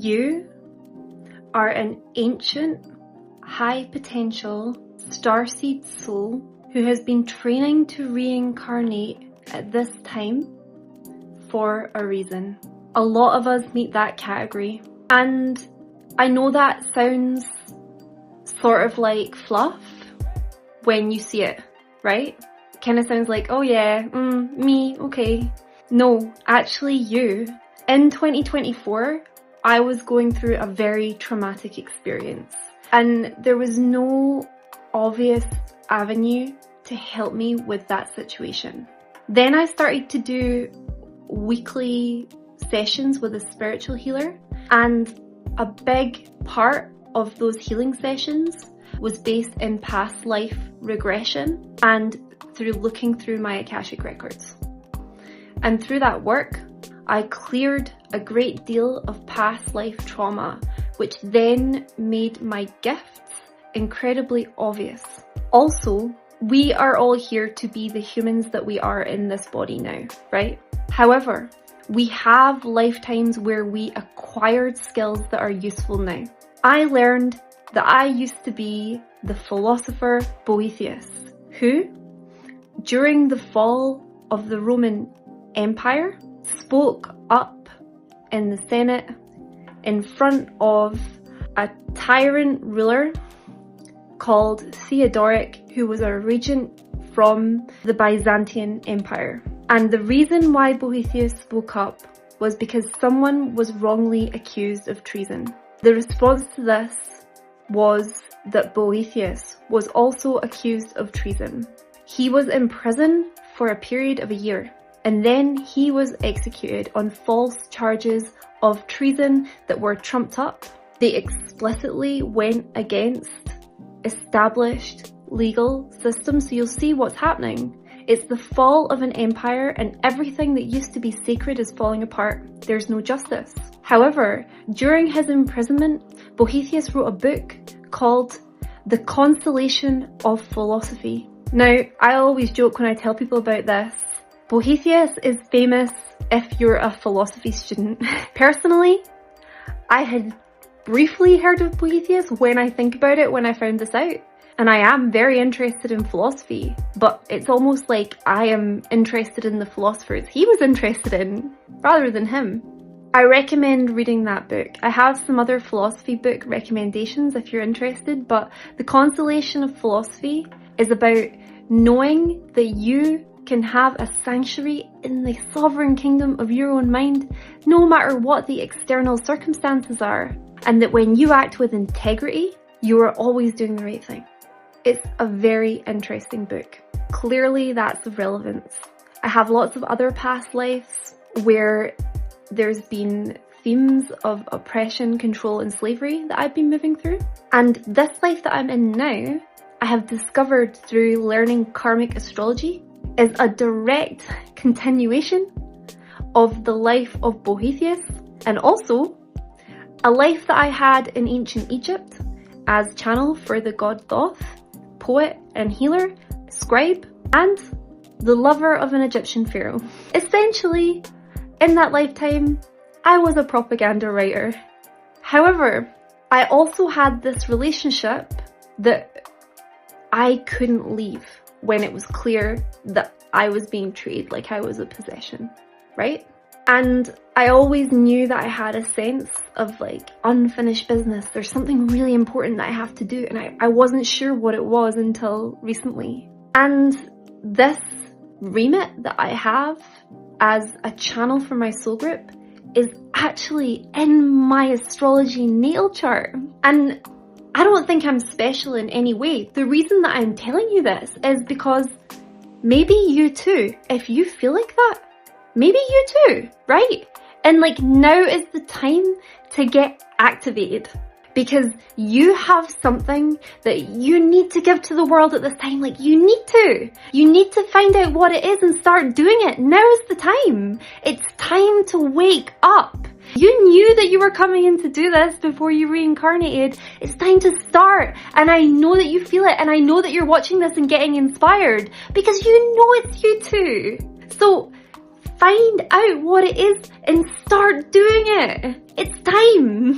You are an ancient, high potential starseed soul who has been training to reincarnate at this time for a reason. A lot of us meet that category. And I know that sounds sort of like fluff when you see it, right? Kind of sounds like, oh yeah, me, okay. No, actually you. In 2024, I was going through a very traumatic experience, and there was no obvious avenue to help me with that situation. Then I started to do weekly sessions with a spiritual healer, and a big part of those healing sessions was based in past life regression and through looking through my Akashic records. And through that work, I cleared a great deal of past life trauma, which then made my gifts incredibly obvious. Also, we are all here to be the humans that we are in this body now, right? However, we have lifetimes where we acquired skills that are useful now. I learned that I used to be the philosopher Boethius, who, during the fall of the Roman Empire, spoke up in the Senate in front of a tyrant ruler called Theodoric, who was a regent from the Byzantine Empire. And the reason why Boethius spoke up was because someone was wrongly accused of treason. The response to this was that Boethius was also accused of treason. He was in prison for a period of a year, and then he was executed on false charges of treason that were trumped up. They explicitly went against established legal systems, so you'll see what's happening. It's the fall of an empire, and everything that used to be sacred is falling apart. There's no justice. However, during his imprisonment, Boethius wrote a book called The Consolation of Philosophy. Now, I always joke when I tell people about this. Boethius is famous if you're a philosophy student. Personally, I had briefly heard of Boethius when I think about it when I found this out. And I am very interested in philosophy, but it's almost like I am interested in the philosophers he was interested in, rather than him. I recommend reading that book. I have some other philosophy book recommendations if you're interested, but The Consolation of Philosophy is about knowing that you can have a sanctuary in the sovereign kingdom of your own mind, no matter what the external circumstances are, and that when you act with integrity, you are always doing the right thing. It's a very interesting book. Clearly that's of relevance. I have lots of other past lives where there's been themes of oppression, control and slavery that I've been moving through. And this life that I'm in now, I have discovered through learning karmic astrology, is a direct continuation of the life of Boethius, and also a life that I had in ancient Egypt as channel for the god Thoth, poet and healer, scribe, and the lover of an Egyptian pharaoh. Essentially, in that lifetime, I was a propaganda writer. However, I also had this relationship that I couldn't leave when it was clear that I was being treated like I was a possession, right? And I always knew that I had a sense of like unfinished business. There's something really important that I have to do, and I wasn't sure what it was until recently. And this remit that I have as a channel for my soul group is actually in my astrology natal chart. And I don't think I'm special in any way. The reason that I'm telling you this is because maybe you too, if you feel like that, maybe you too, right? And like now is the time to get activated, because you have something that you need to give to the world at this time. Like you need to find out what it is and start doing it. Now is the time. It's time to wake up. You knew that you were coming in to do this before you reincarnated. It's time to start. And I know that you feel it, and I know that you're watching this and getting inspired because you know it's you too. So Find out what it is and start doing it. It's time.